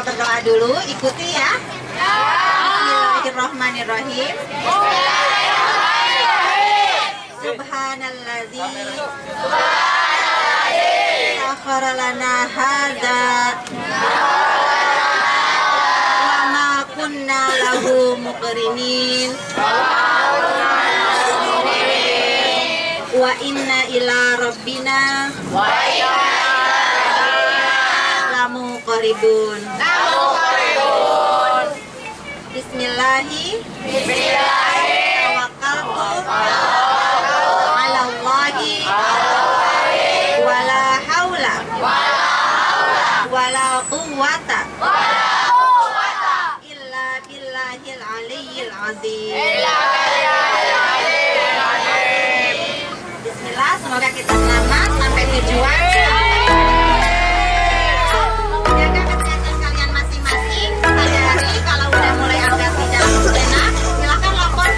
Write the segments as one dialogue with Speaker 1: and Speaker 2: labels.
Speaker 1: kita berdoa dulu, ikuti ya. Bismillahirrahmanirrahim. Subhanalladzi sakhkhara lana hadza wa ma kunna lahu muqrinin wa inna ila rabbina lamuqribun. Bismillahi tawakkaltu ala Allahi wala haula wala quwwata illa billahil aliyyil azim. Bismillah, semoga kita selamat sampai tujuan. Jaga kesehatan kalian masing-masing. Sadari kalau udah mulai agak tidak enak, silakan lapor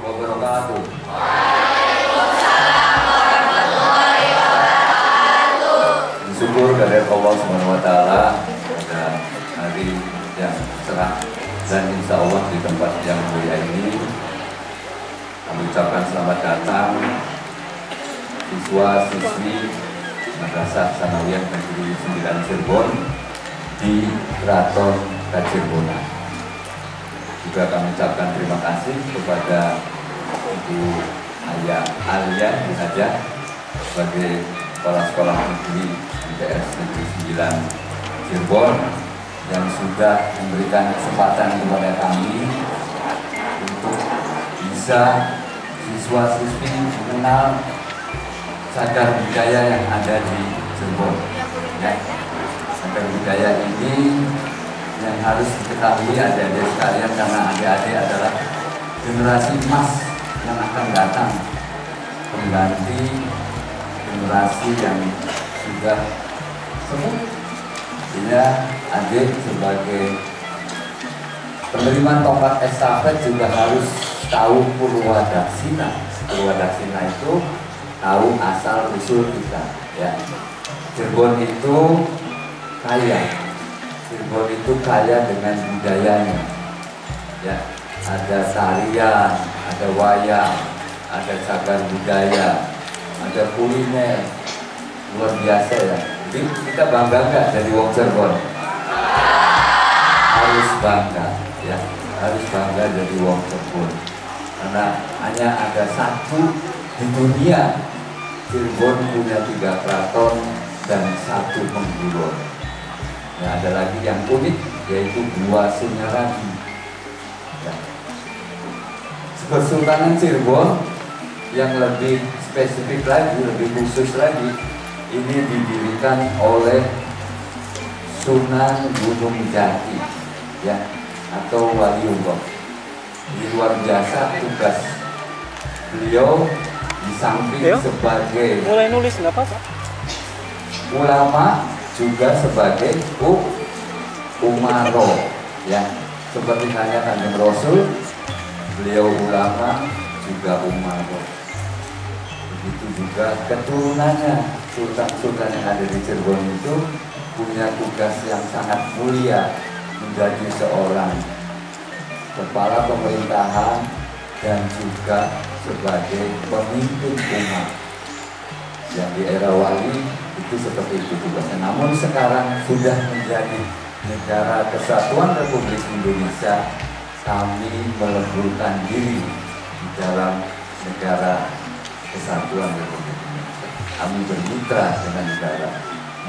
Speaker 2: wabarakatuh. Syukur dari Allah Subhanahu wa Ta'ala pada hari yang cerah dan insya Allah di tempat yang mulia ini kami ucapkan selamat datang siswa siswi Madrasah Sanawiyah Negeri 9 Cirebon di Keraton Kacirbonan. Juga kami ucapkan terima kasih kepada Ibu Alia Haja sebagai kepala sekolah negeri MTS Negeri 9 Cirebon yang sudah memberikan kesempatan kepada kami untuk bisa siswa-siswi mengenal cagar budaya yang ada di Cirebon. Ya. Cagar budaya ini yang harus diketahui adik-adik sekalian, karena adik-adik adalah generasi emas yang akan datang mengganti generasi yang sudah semut. Sehingga adik sebagai penerima tongkat estafet juga harus tahu Purwadaksina. Purwadaksina itu tahu asal usul kita. Ya. Cirebon itu kaya. Cirebon itu kaya dengan budayanya. Ya. Ada tarian, ada wayang, ada cagar budaya, ada kuliner, luar biasa ya. Jadi kita bangga nggak jadi wong Cirebon? Harus bangga, ya, harus bangga jadi wong Cirebon. Karena hanya ada satu di dunia, Cirebon punya 3 keraton dan 1 penggulon. Ya, ada lagi yang unik, yaitu Gua Sunyaragi. Ya. Kesultanan Cirebon yang lebih spesifik lagi, lebih khusus lagi, ini didirikan oleh Sunan Gunung Jati, ya, atau Waliullah. Di luar biasa tugas beliau di samping sebagai
Speaker 3: mulai nulis nggak apa-apa.
Speaker 2: Ulama juga sebagai umaro, ya, seperti hanya Kanjeng Rasul, beliau ulama juga umaro. Begitu juga keturunannya, sultan-sultan yang ada di Cirebon itu punya tugas yang sangat mulia, menjadi seorang kepala pemerintahan dan juga sebagai pemimpin umat. Yang di era wali itu seperti itu tugasnya. Namun sekarang sudah menjadi negara kesatuan Republik Indonesia, kami meleburkan diri di dalam negara kesatuan Republik Indonesia. Kami bermitra dengan negara,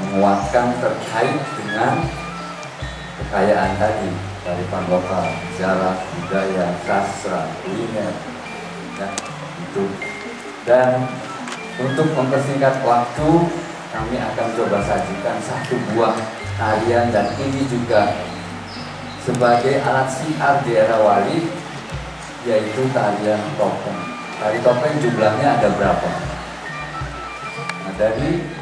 Speaker 2: menguatkan terkait dengan kekayaan tadi, kearifan lokal, sejarah, budaya, sastra, kuliner, ya, itu. Dan untuk mempersingkat waktu, kami akan coba sajikan 1 buah tarian, dan ini juga sebagai alat siar di era wali, yaitu tarian topeng. Tari topeng jumlahnya ada berapa? Nah, dari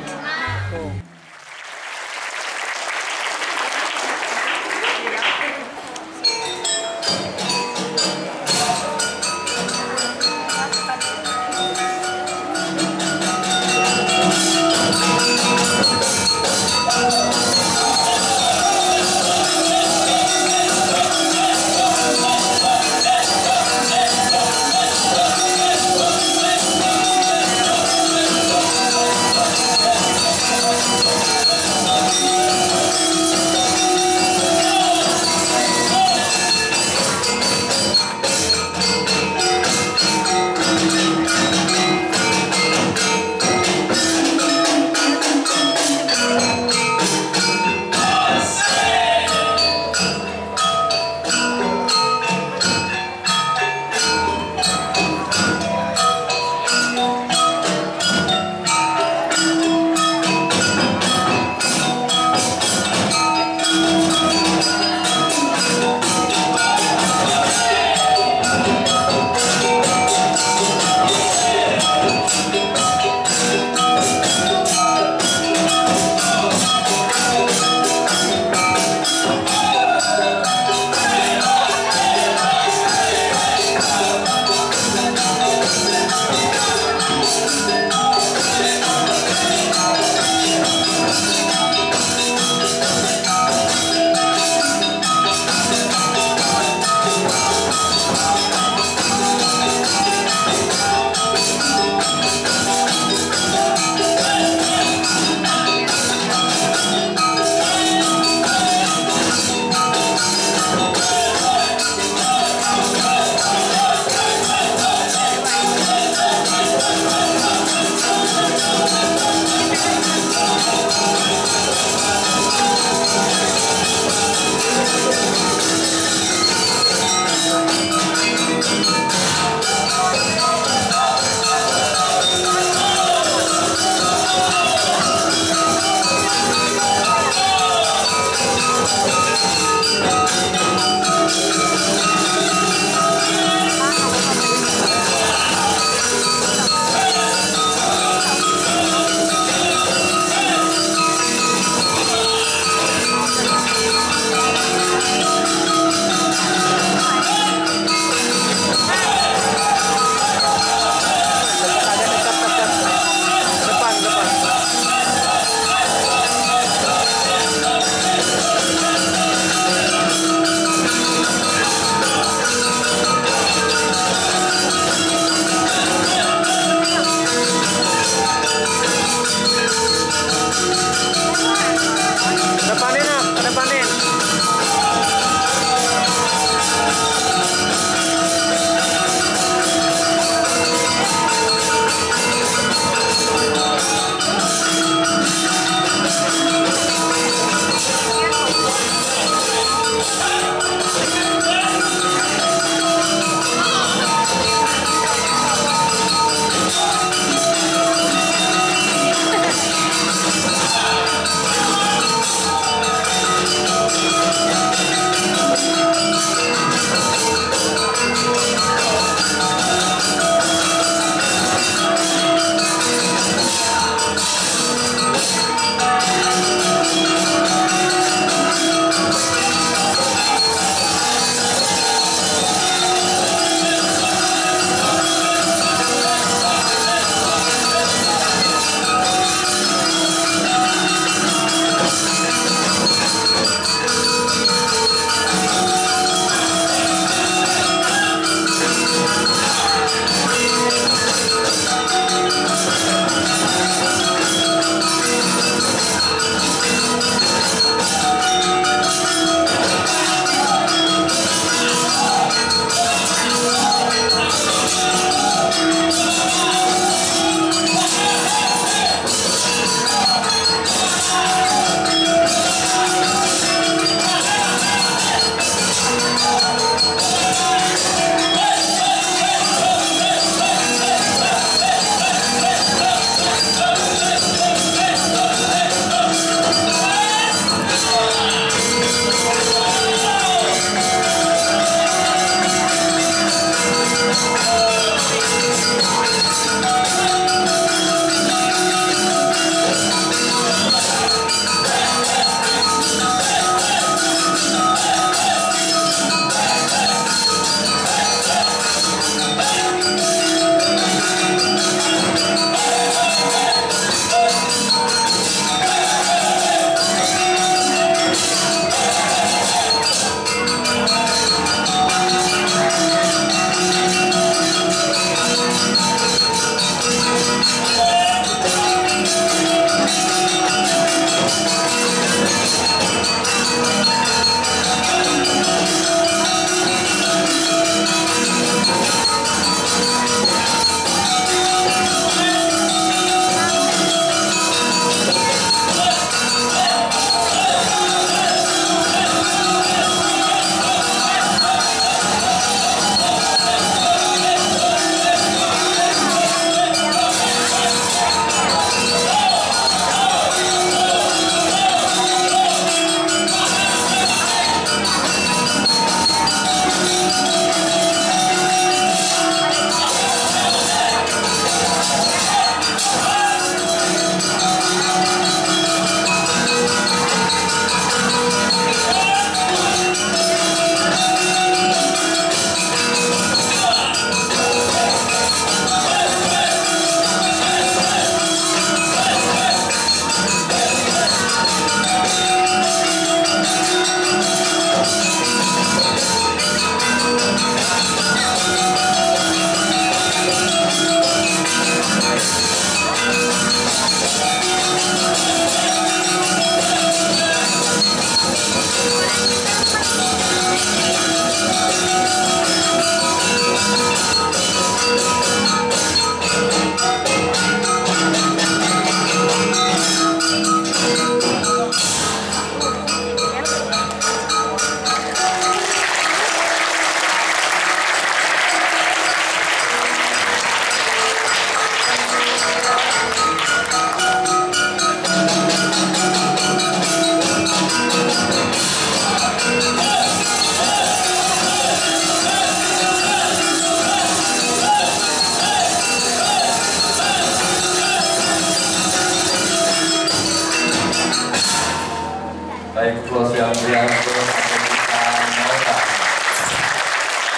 Speaker 2: Baik Plus yang Prianto, Nora.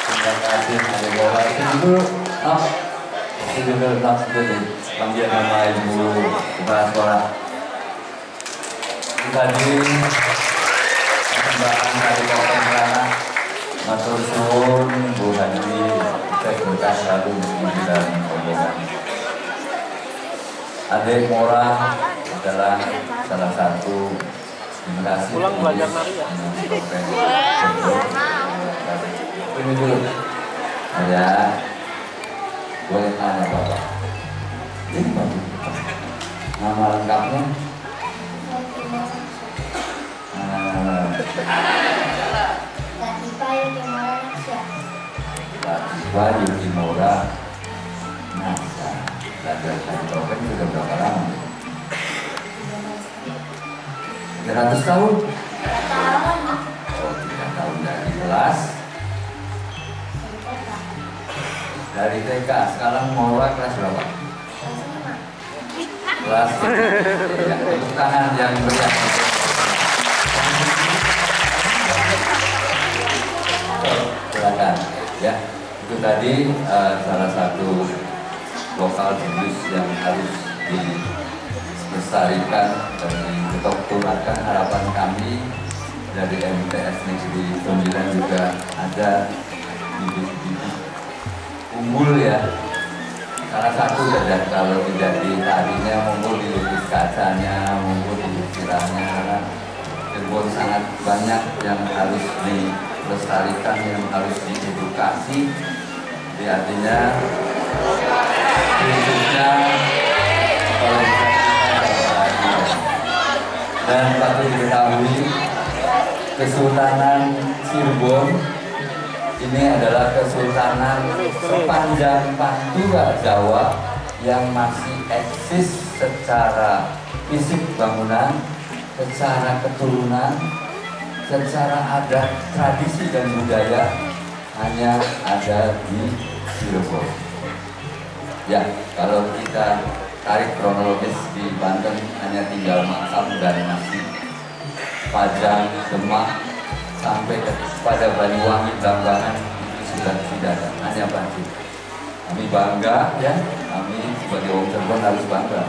Speaker 2: Terima kasih Adik Bola. Itu juga panggilan nama Ibu Kepala Sekolah. Tadi perkembangan dari Kabupaten Merana, matur suwun Bu Hadi, saya berkah selalu dan rombongan. Adik Mora adalah salah satu generasi
Speaker 3: pulang belajar nari ya?
Speaker 2: Ini dulu saya boleh tanya Bapak, ini bagus nama lengkapnya Latifah Yukimura Nasa. Belajar tari topeng sudah berapa lama? 300 tahun? Oh, 3 tahun dari kelas dari TK. Sekarang mau kelas berapa? Kelas ya, tepuk tangan yang meriah. Silakan ya. Itu tadi salah satu lokal jenius yang harus dilestarikan dan diketuturkan. Harapan kami dari MTS Negeri 9 juga ada bibit-bibit unggul ya. Salah satu saja kalau tidak di tarinya, unggul di lukis kacanya, unggul di ukirannya. Cirebon sangat banyak yang harus dilestarikan, yang harus diedukasi. Jadi artinya khususnya dan patut diketahui Kesultanan Cirebon ini adalah kesultanan sepanjang Pantura Jawa yang masih eksis secara fisik bangunan, secara keturunan, secara adat, tradisi dan budaya hanya ada di Cirebon. Ya, kalau kita tarik kronologis di Banten hanya tinggal Makam dan Nasi, Pajang, Demak, sampai kepada Banyuwangi, Blambangan itu sudah tidak ada, hanya Banten. Kami bangga ya, kami sebagai orang Cirebon harus bangga.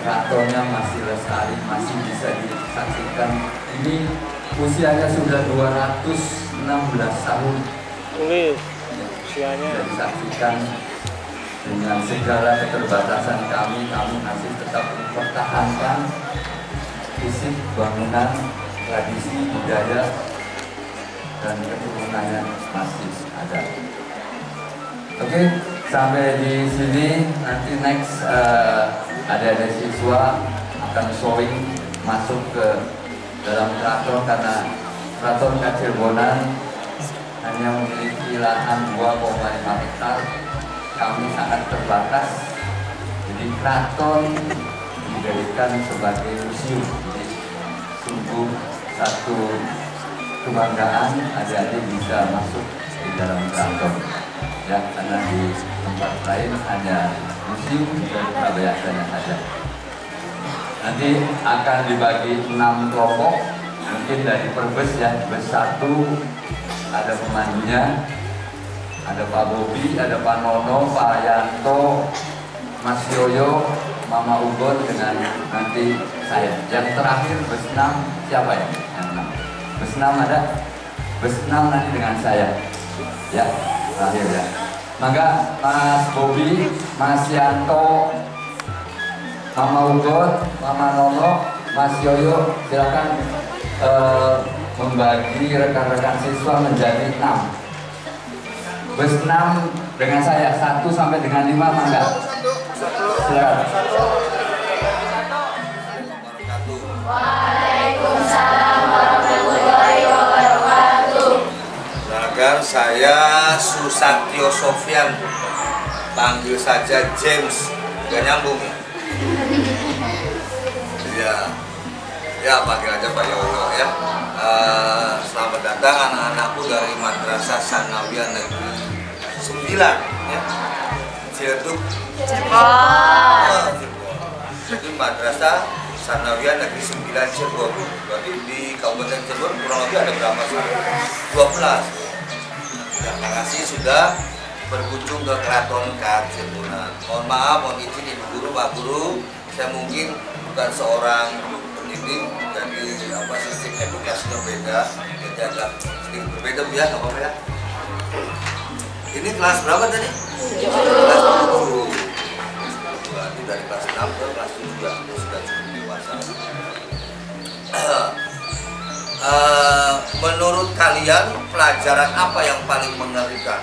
Speaker 2: Keratonnya masih lestari, masih bisa disaksikan. Ini usianya sudah 216 tahun. Usianya bisa disaksikan. Dengan segala keterbatasan kami masih tetap mempertahankan fisik bangunan, tradisi, budaya, dan keturunannya masih ada. Oke, sampai di sini. Nanti next ada siswa akan showing masuk ke dalam keraton, karena keraton Kacirebonan hanya memiliki lahan 2,5 hektar. Kami sangat terbatas, jadi keraton dijadikan sebagai museum. Jadi sungguh satu kebanggaan adik-adik bisa masuk di dalam keraton ya, karena di tempat lain hanya museum dan prabayasanya saja. Nanti akan dibagi 6 kelompok, mungkin dari perbes ya, bus 1 ada pemandunya. Ada Pak Bobi, ada Pak Nono, Pak Yanto, Mas Yoyo, Mama Ugon dengan nanti saya. Yang terakhir bus 6 siapa ya? Yang 6. Bus 6 ada? Bus 6 nanti dengan saya. Ya, terakhir ya. Maka Mas Bobi, Mas Yanto, Mama Ugon, Mama Nono, Mas Yoyo, silakan membagi rekan-rekan siswa menjadi 6. Bus 6 dengan saya, 1 sampai dengan 5 mangga. Silakan.
Speaker 4: Waalaikumsalam warahmatullahi wabarakatuh.
Speaker 5: Perkenalkan, saya Susatyo Sofyan, panggil saja James. Gak nyambung ya? Ya panggil aja Pak Yoyo ya. Selamat datang anak-anakku dari Madrasah Sanawiyah Negeri 9 ya, Ciledug. Jadi Madrasah Sanawiyah Negeri 9 Cirebon. Berarti di Kabupaten Cirebon kurang lebih ada berapa sekarang? 12. Terima kasih sudah berkunjung ke Keraton Kacirebonan. Mohon maaf, mohon izin Ibu Guru, Pak Guru, saya mungkin bukan seorang pendidik, jadi sistem edukasi berbeda, jadi agak sedikit berbeda Bu ya, nggak apa-apa ya. Ini kelas berapa tadi? Kelas 7. Berarti dari kelas 6 ke kelas 7 sudah cukup dewasa. Menurut kalian pelajaran apa yang paling mengerikan?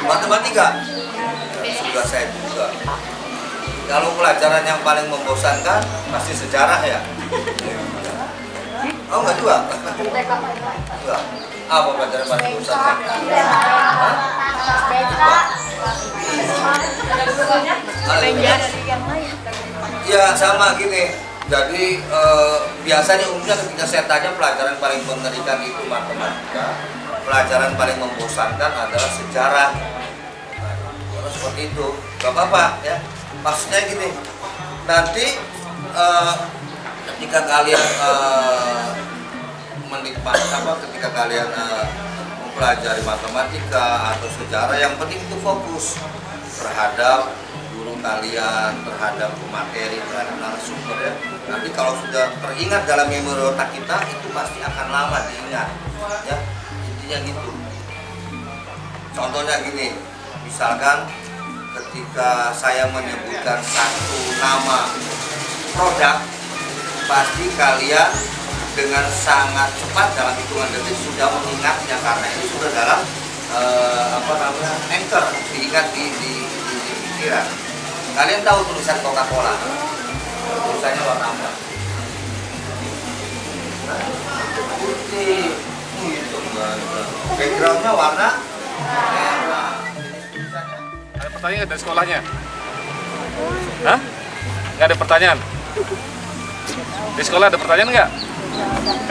Speaker 5: Matematika. Sudah saya duga. Kalau pelajaran yang paling membosankan pasti sejarah ya. Oh enggak juga. Enggak. Apa pelajaran paling membosankan? Ya sama gini. Jadi biasanya umumnya ketika saya tanya pelajaran paling mengerikan itu matematika, pelajaran paling membosankan adalah sejarah. Nah, seperti itu, gak apa-apa ya. Maksudnya gini, nanti ketika kalian menikmati ketika kalian mempelajari matematika atau sejarah, yang penting itu fokus terhadap guru kalian, terhadap materi, terhadap narasumber ya. Nanti kalau sudah teringat dalam memori otak kita, itu pasti akan lama diingat ya, intinya gitu. Contohnya gini, misalkan ketika saya menyebutkan satu nama produk, pasti kalian dengan sangat cepat dalam hitungan detik sudah mengingatnya, karena itu sudah dalam anchor, diingat di pikiran. Kalian tahu tulisan Coca-Cola? Tulisannya warna apa? Putih. Gitu. Backgroundnya warna merah.
Speaker 3: Ada pertanyaan nggak dari sekolahnya? Hah? Nggak ada pertanyaan? Di sekolah ada pertanyaan nggak?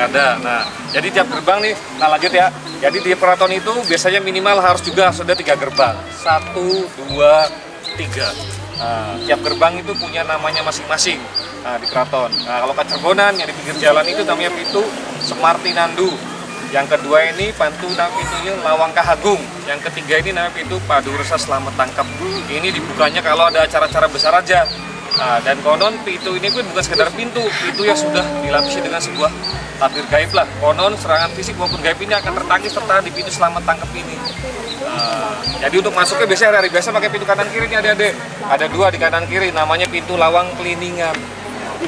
Speaker 3: Nggak ada. Nah, jadi tiap gerbang nih, nah lanjut ya. Jadi di keraton itu biasanya minimal harus juga sudah 3 gerbang. 1, 2, 3. Nah, tiap gerbang itu punya namanya masing-masing di keraton. Nah, kalau Kacirebonan yang di pinggir jalan itu namanya pintu Semartinandu. Yang kedua ini pintunya Lawang Kahagung. Yang ketiga ini namanya pintu Paduresa Selamat Tangkap. Ini dibukanya kalau ada acara-acara besar aja. Nah, dan konon pintu ini pun bukan sekedar pintu yang sudah dilapisi dengan sebuah tabir gaib lah. Konon serangan fisik maupun gaib ini akan tertahan di pintu Selamat Tangkap ini. Jadi untuk masuknya biasanya hari biasa pakai pintu kanan kiri nih adik-adik. Ada 2 di kanan kiri, namanya pintu Lawang Keliningan.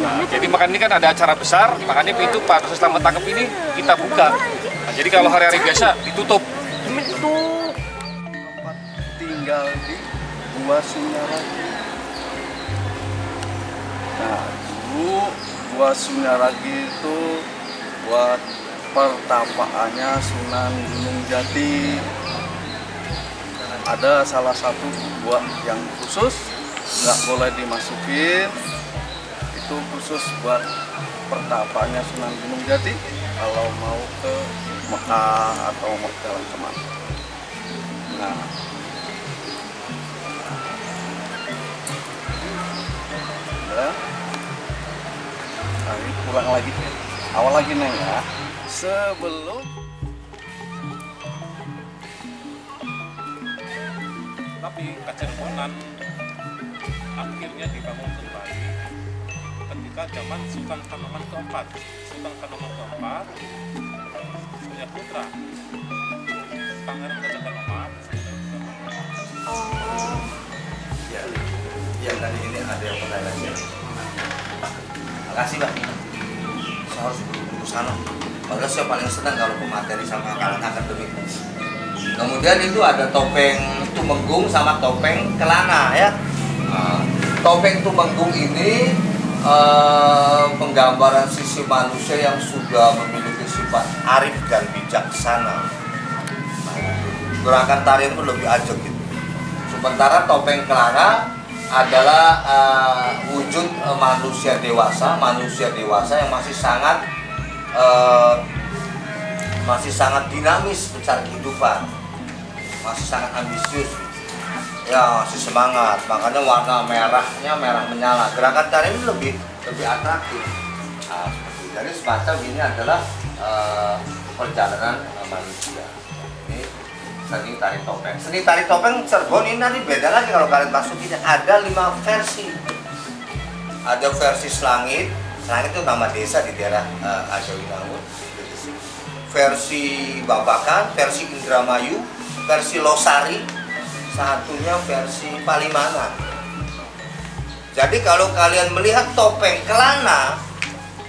Speaker 3: Nah, jadi makanya ini kan ada acara besar, makanya pintu Paduresa Selamat Tangkap ini kita buka. Nah, jadi kalau hari-hari biasa ditutup.
Speaker 6: Tempat tinggal di Gua Sunyaragi. Nah, dulu Gua Sunyaragi itu buat pertapaannya Sunan Gunung Jati. Ada salah satu gua yang khusus nggak boleh dimasukin, itu khusus buat pertapaannya Sunan Gunung Jati kalau mau ke Mekah atau mau jalan kemana. Nah, ini kurang lagi, awal lagi Neng ya. Sebelum
Speaker 3: Tapi Kacirebonan akhirnya dibangun kembali ketika zaman Sultan Kanoman keempat. Sultan Kanoman keempat punya putra Pangeran Gajah Kanoman.
Speaker 5: Ya tadi ini ada yang pertanyaan. Makasih Pak. Saya harus buru-buru sana. Padahal saya paling senang kalau pemateri sama kalangan akademik. Kemudian itu ada topeng Tumenggung sama topeng Kelana ya. Topeng Tumenggung ini penggambaran sisi manusia yang sudah memiliki sifat arif dan bijaksana. Gerakan tarian pun lebih ajak gitu. Sementara topeng Kelana adalah wujud manusia dewasa yang masih sangat dinamis secara kehidupan, masih sangat ambisius. Ya, masih semangat. Makanya warna merahnya merah menyala. Gerakan tari ini lebih atraktif. Nah, jadi semacam ini adalah perjalanan manusia. Ini seni tari topeng. Seni tari topeng Cirebon ini nanti beda lagi kalau kalian masukin. Ada 5 versi. Ada versi Selangit. Selangit itu nama desa di daerah Ajawinangun. Versi Babakan, versi Indramayu, versi Losari, satunya versi Palimanan. Jadi kalau kalian melihat topeng kelana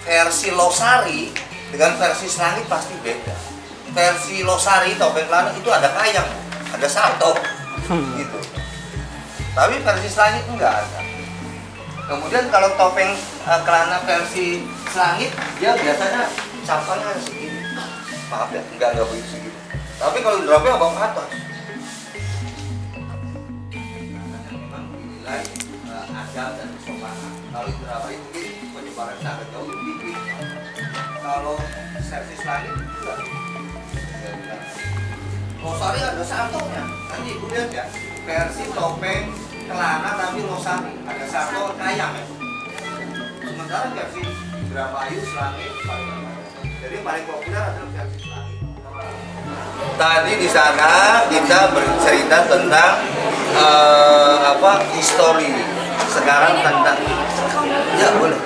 Speaker 5: versi Losari dengan versi Selangit pasti beda. Versi Losari topeng kelana itu ada kayang, ada salto, gitu. Tapi versi Selangit enggak ada. Kemudian kalau topeng kelana versi Selangit, dia biasanya capangnya segini. Maaf ya, enggak begitu segini. Tapi kalau Indramayu bawa ke atas. Memang dinilai adab dan kesopanan. Kalau Indramayu mungkin penyebarannya agak jauh lebih. Kalau versi Selangit enggak. Losari ada saltonya. Nanti ibu lihat ya, versi topeng kelana tapi Losari ada salto kayang ya. Sementara versi Indramayu, Selangit paling ada. Jadi paling populer adalah versi Selangit. Tadi di sana kita bercerita tentang histori. Sekarang tentang ya boleh.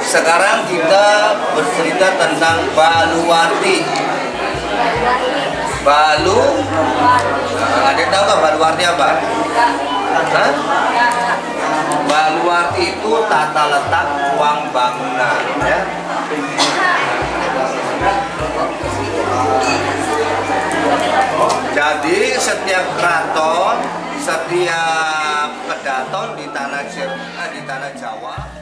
Speaker 5: Sekarang kita bercerita tentang Baluwarti. Ada yang tahu nggak Baluwarti apa? Hah? Baluwarti itu tata letak ruang bangunan, ya. Jadi setiap keraton, setiap kedaton di tanah Jawa